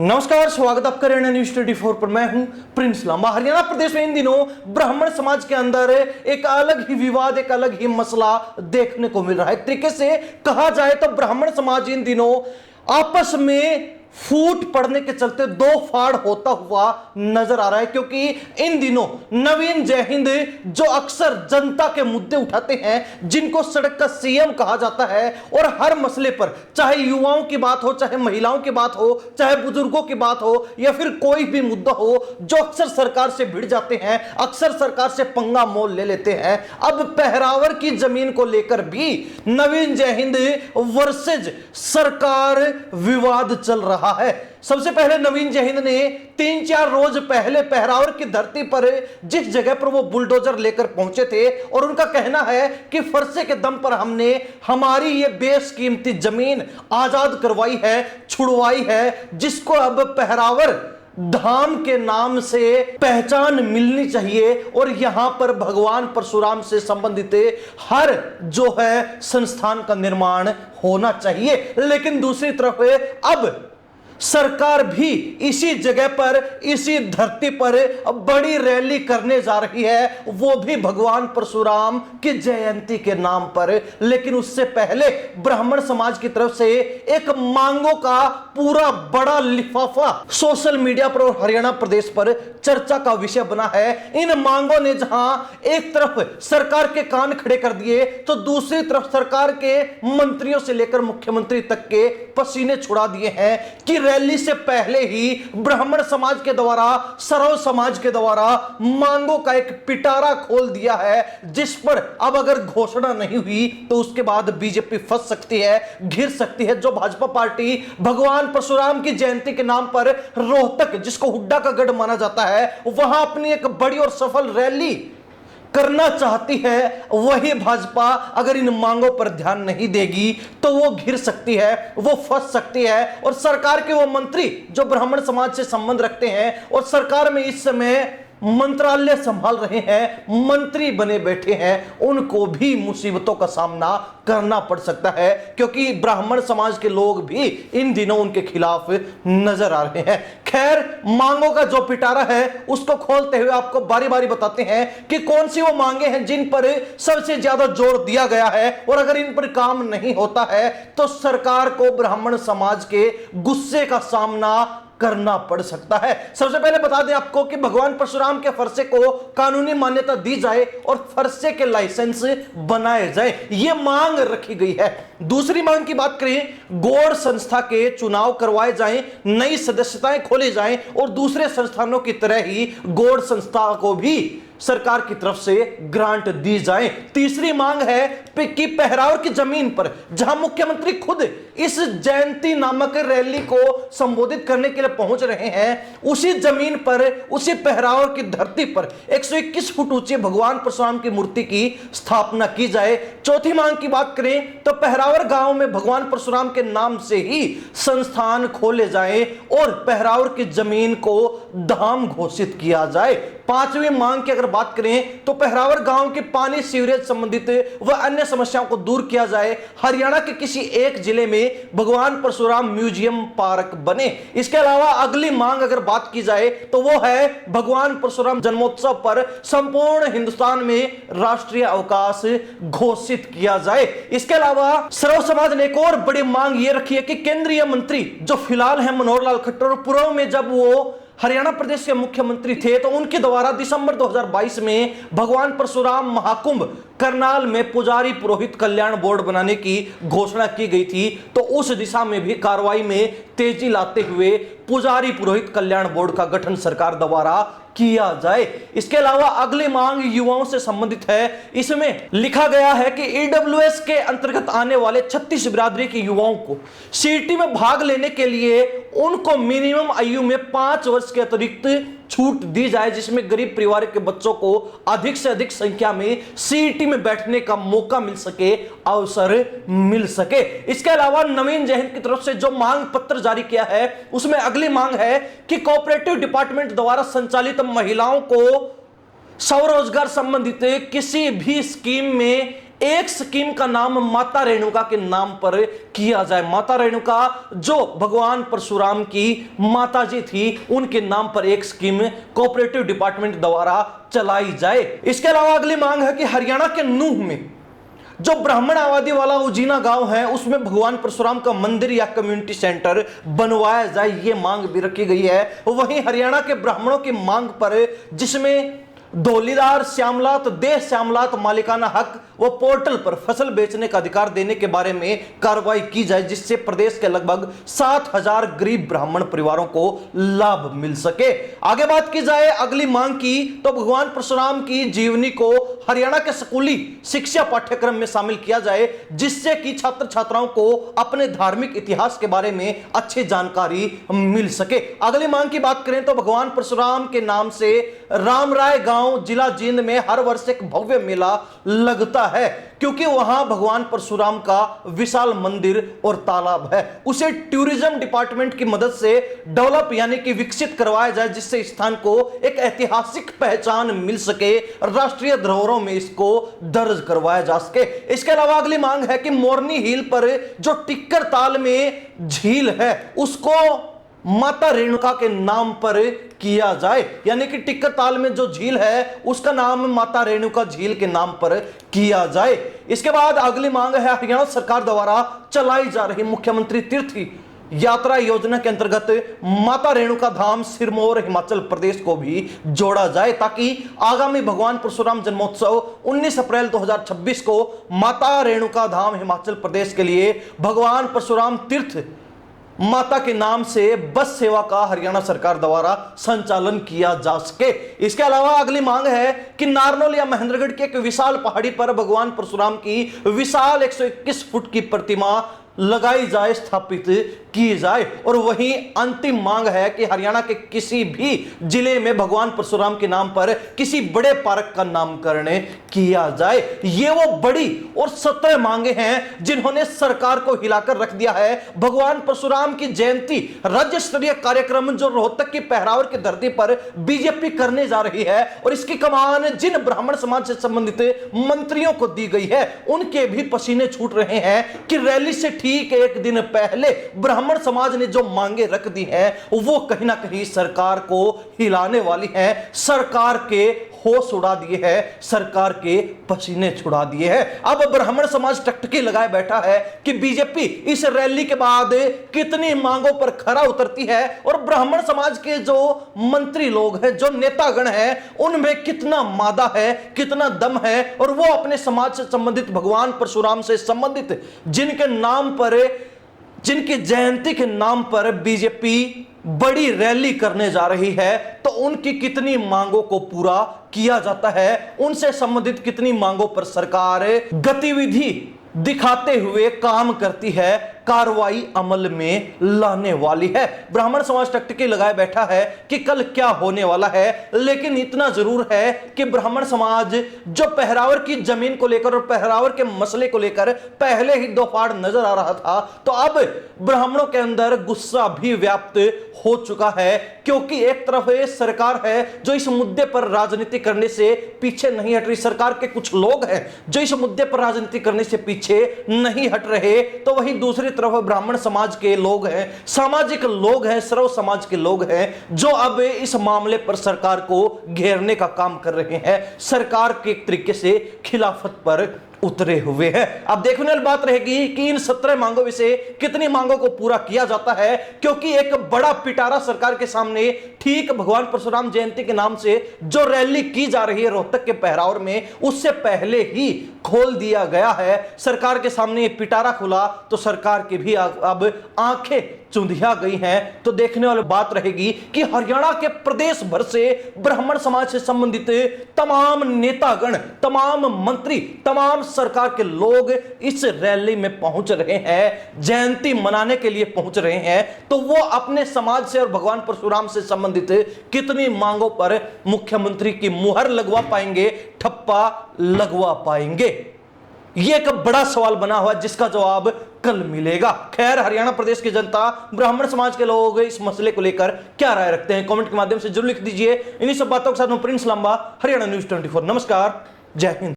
नमस्कार, स्वागत आपका हरियाणा न्यूज 24 पर। मैं हूं प्रिंस लांबा। हरियाणा प्रदेश में इन दिनों ब्राह्मण समाज के अंदर एक अलग ही विवाद, एक अलग ही मसला देखने को मिल रहा है। एक तरीके से कहा जाए तो ब्राह्मण समाज इन दिनों आपस में फूट पड़ने के चलते दो फाड़ होता हुआ नजर आ रहा है, क्योंकि इन दिनों नवीन जय हिंद जो अक्सर जनता के मुद्दे उठाते हैं, जिनको सड़क का सीएम कहा जाता है, और हर मसले पर, चाहे युवाओं की बात हो, चाहे महिलाओं की बात हो, चाहे बुजुर्गों की बात हो, या फिर कोई भी मुद्दा हो, जो अक्सर सरकार से भिड़ जाते हैं, अक्सर सरकार से पंगा मोल ले लेते हैं। अब पहरावर की जमीन को लेकर भी नवीन जय हिंद वर्सेज सरकार विवाद चल रहा है। सबसे पहले नवीन जय हिंद ने 3-4 रोज पहले पहरावर की धरती पर जिस जगह पर वो बुलडोजर लेकर पहुंचे थे, और उनका कहना है कि फरसे के दम पर हमने हमारी ये बेशकीमती जमीन आजाद करवाई है, छुड़वाई है, जिसको अब पहरावर धाम के नाम से पहचान मिलनी चाहिए, और यहां पर भगवान परशुराम से संबंधित हर जो है संस्थान का निर्माण होना चाहिए। लेकिन दूसरी तरफ अब सरकार भी इसी जगह पर, इसी धरती पर बड़ी रैली करने जा रही है, वो भी भगवान परशुराम की जयंती के नाम पर। लेकिन उससे पहले ब्राह्मण समाज की तरफ से एक मांगों का पूरा बड़ा लिफाफा सोशल मीडिया पर और हरियाणा प्रदेश पर चर्चा का विषय बना है। इन मांगों ने जहां एक तरफ सरकार के कान खड़े कर दिए, तो दूसरी तरफ सरकार के मंत्रियों से लेकर मुख्यमंत्री तक के पसीने छुड़ा दिए हैं कि रैली से पहले ही ब्राह्मण समाज के द्वारा, सर्व समाज के द्वारा मांगों का एक पिटारा खोल दिया है, जिस पर अब अगर घोषणा नहीं हुई तो उसके बाद बीजेपी फंस सकती है, घिर सकती है। जो भाजपा पार्टी भगवान परशुराम की जयंती के नाम पर रोहतक, जिसको हुड्डा का गढ़ माना जाता है, वहां अपनी एक बड़ी और सफल रैली करना चाहती है, वही भाजपा अगर इन मांगों पर ध्यान नहीं देगी तो वो घिर सकती है, वो फंस सकती है। और सरकार के वो मंत्री जो ब्राह्मण समाज से संबंध रखते हैं और सरकार में इस समय मंत्रालय संभाल रहे हैं, मंत्री बने बैठे हैं, उनको भी मुसीबतों का सामना करना पड़ सकता है, क्योंकि ब्राह्मण समाज के लोग भी इन दिनों उनके खिलाफ नजर आ रहे हैं। खैर, मांगों का जो पिटारा है उसको खोलते हुए आपको बारी बारी बताते हैं कि कौन सी वो मांगे हैं जिन पर सबसे ज्यादा जोर दिया गया है, और अगर इन पर काम नहीं होता है तो सरकार को ब्राह्मण समाज के गुस्से का सामना करना पड़ सकता है। सबसे पहले बता दें आपको कि भगवान परशुराम के फरसे को कानूनी मान्यता दी जाए और फरसे के लाइसेंस बनाए जाए, यह मांग रखी गई है। दूसरी मांग की बात करें, गौड़ संस्था के चुनाव करवाए जाएं, नई सदस्यताएं खोली जाएं, और दूसरे संस्थानों की तरह ही गौड़ संस्था को भी सरकार की तरफ से ग्रांट दी जाए। तीसरी मांग है कि पहरावर की जमीन पर जहां मुख्यमंत्री खुद इस जयंती नामक रैली को संबोधित करने के लिए पहुंच रहे हैं, उसी जमीन पर, उसी पहरावर की धरती पर 121 फुट ऊंची भगवान परशुराम की मूर्ति की स्थापना की जाए। चौथी मांग की बात करें तो पहरावर गांव में भगवान परशुराम के नाम से ही संस्थान खोले जाएं और पहरावर की जमीन को धाम घोषित किया जाए। पांचवी मांग की अगर बात करें तो पहरावर गांव के पानी, सीवरेज संबंधित व अन्य समस्याओं को दूर किया जाए। हरियाणा के किसी एक जिले में भगवान परशुराम म्यूजियम पार्क बने। इसके अलावा अगली मांग अगर बात की जाए तो वो है भगवान परशुराम जन्मोत्सव पर संपूर्ण हिंदुस्तान में राष्ट्रीय अवकाश घोषित किया जाए। इसके अलावा सर्व समाज ने एक और बड़ी मांग ये रखी है कि केंद्रीय मंत्री जो फिलहाल है मनोहर लाल खट्टर, पूर्व में जब वो हरियाणा प्रदेश के मुख्यमंत्री थे तो उनके द्वारा दिसंबर 2022 में भगवान परशुराम महाकुंभ करनाल में पुजारी पुरोहित कल्याण बोर्ड बनाने की घोषणा की गई थी, तो उस दिशा में भी कार्रवाई में तेजी लाते हुए पुजारी पुरोहित कल्याण बोर्ड का गठन सरकार द्वारा किया जाए। इसके अलावा अगली मांग युवाओं से संबंधित है। इसमें लिखा गया है कि ईडब्ल्यूएस के अंतर्गत आने वाले 36 बिरादरी के युवाओं को सीटी में भाग लेने के लिए उनको मिनिमम आयु में 5 वर्ष के अतिरिक्त छूट दी जाए, जिसमें गरीब परिवार के बच्चों को अधिक से अधिक संख्या में सीईटी में बैठने का मौका मिल सके, अवसर मिल सके। इसके अलावा नवीन जय हिंद की तरफ से जो मांग पत्र जारी किया है उसमें अगली मांग है कि कोऑपरेटिव डिपार्टमेंट द्वारा संचालित महिलाओं को स्वरोजगार संबंधित किसी भी स्कीम में एक स्कीम का नाम माता रेणुका के नाम पर किया जाए। माता रेणुका जो भगवान परशुराम की माता जी थी, उनके नाम पर एक स्कीम कोऑपरेटिव डिपार्टमेंट द्वारा चलाई जाए। इसके अलावा अगली मांग है कि हरियाणा के नूह में जो ब्राह्मण आबादी वाला उजीना गांव है, उसमें भगवान परशुराम का मंदिर या कम्युनिटी सेंटर बनवाया जाए, ये मांग भी रखी गई है। वहीं हरियाणा के ब्राह्मणों की मांग पर, जिसमें धौलीधार श्यामलात देह श्यामलात मालिकाना हक व पोर्टल पर फसल बेचने का अधिकार देने के बारे में कार्रवाई की जाए, जिससे प्रदेश के लगभग 7,000 गरीब ब्राह्मण परिवारों को लाभ मिल सके। आगे बात की जाए अगली मांग की, तो भगवान परशुराम की जीवनी को हरियाणा के स्कूली शिक्षा पाठ्यक्रम में शामिल किया जाए, जिससे कि छात्र छात्राओं को अपने धार्मिक इतिहास के बारे में अच्छी जानकारी मिल सके। अगली मांग की बात करें तो भगवान परशुराम के नाम से रामराय गांव जिला जींद में हर वर्ष एक भव्य मेला लगता है, क्योंकि वहां भगवान परशुराम का विशाल मंदिर और तालाब है। उसे टूरिज्म डिपार्टमेंट की मदद से डेवलप यानी कि विकसित करवाया जाए, जिससे स्थान को एक ऐतिहासिक पहचान मिल सके, राष्ट्रीय धरोहरों में इसको दर्ज करवाया जा सके। इसके अलावा अगली मांग है कि मोरनी हिल पर जो टिक्कर ताल में झील है, उसको माता रेणुका के नाम पर किया जाए, यानी कि टिक्कर ताल में जो झील है उसका नाम माता रेणुका झील के नाम पर किया जाए। इसके बाद अगली मांग है हरियाणा सरकार द्वारा चलाई जा रही मुख्यमंत्री तीर्थ यात्रा योजना के अंतर्गत माता रेणुका धाम सिरमौर हिमाचल प्रदेश को भी जोड़ा जाए, ताकि आगामी भगवान परशुराम जन्मोत्सव 19 अप्रैल 2026 को माता रेणुका धाम हिमाचल प्रदेश के लिए भगवान परशुराम तीर्थ माता के नाम से बस सेवा का हरियाणा सरकार द्वारा संचालन किया जा सके। इसके अलावा अगली मांग है कि नारनौल या महेंद्रगढ़ के एक विशाल पहाड़ी पर भगवान परशुराम की विशाल 121 फुट की प्रतिमा लगाई जाए, स्थापित की जाए। और वहीं अंतिम मांग है कि हरियाणा के किसी भी जिले में भगवान परशुराम के नाम पर किसी बड़े पार्क का नामकरण किया जाए। ये वो बड़ी और 17 मांगे हैं जिन्होंने सरकार को हिलाकर रख दिया है। भगवान परशुराम की जयंती राज्य स्तरीय कार्यक्रम जो रोहतक की पहरावर की धरती पर बीजेपी करने जा रही है, और इसकी कमान जिन ब्राह्मण समाज से संबंधित मंत्रियों को दी गई है, उनके भी पसीने छूट रहे हैं कि रैली से ठीक एक दिन पहले ब्राह्मण समाज ने जो मांगे रख दी हैं, वो कहीं ना कहीं सरकार को हिलाने वाली हैं, सरकार के होश उड़ा दिए हैं, सरकार के पसीने छुड़ा दिए हैं। अब ब्राह्मण समाज टकटकी लगाए बैठा है कि बीजेपी इस रैली के बाद कितनी मांगों पर खरा उतरती है, और ब्राह्मण समाज के जो मंत्री लोग हैं, जो नेतागण हैं, उनमें कितना मादा है, कितना दम है, और वो अपने समाज से संबंधित भगवान परशुराम से संबंधित जिनके नाम पर, जिनकी जयंती के नाम पर बीजेपी बड़ी रैली करने जा रही है, तो उनकी कितनी मांगों को पूरा किया जाता है, उनसे संबंधित कितनी मांगों पर सरकार गतिविधि दिखाते हुए काम करती है, कार्रवाई अमल में लाने वाली है। ब्राह्मण समाज टकटकी लगाए बैठा है कि कल क्या होने वाला है, लेकिन इतना जरूर है कि ब्राह्मण समाज जो पहरावर की जमीन को लेकर और पहरावर के मसले को लेकर पहले ही दो फाड़ नजर आ रहा था, तो अब ब्राह्मणों के अंदर गुस्सा भी व्याप्त हो चुका है, क्योंकि एक तरफ सरकार है जो इस मुद्दे पर राजनीति करने से पीछे नहीं हट रही, सरकार के कुछ लोग हैं जो इस मुद्दे पर राजनीति करने से पीछे नहीं हट रहे, तो वहीं दूसरी तरफ ब्राह्मण समाज के लोग हैं, सामाजिक लोग हैं, सर्व समाज के लोग हैं, जो अब इस मामले पर सरकार को घेरने का काम कर रहे हैं, सरकार के एक तरीके से खिलाफत पर उतरे हुए हैं। अब देखने वाली बात रहेगी कि इन 17 मांगों में से कितनी मांगों को पूरा किया जाता है, क्योंकि एक बड़ा पिटारा सरकार के सामने ठीक भगवान परशुराम जयंती के नाम से जो रैली की जा रही है रोहतक के पहरावर में, उससे पहले ही खोल दिया गया है। सरकार के सामने पिटारा खुला तो सरकार की भी अब आंखें चुंधिया गई हैं। तो देखने वाली बात रहेगी कि हरियाणा के प्रदेश भर से ब्राह्मण समाज से संबंधित तमाम नेतागण, तमाम मंत्री, तमाम सरकार के लोग इस रैली में पहुंच रहे हैं, जयंती मनाने के लिए पहुंच रहे हैं, तो वो अपने समाज से और भगवान परशुराम से संबंधित कितनी मांगों पर मुख्यमंत्री की मुहर लगवा पाएंगे, ठप्पा लगवा पाएंगे, ये एक बड़ा सवाल बना हुआ है जिसका जवाब कल मिलेगा। खैर, हरियाणा प्रदेश की जनता, ब्राह्मण समाज के लोग इस मसले को लेकर क्या राय रखते हैं, कमेंट के माध्यम से जरूर लिख दीजिए। इन्हीं सब बातों के साथ मैं प्रिंस लांबा, हरियाणा न्यूज़ 24। नमस्कार, जय हिंद।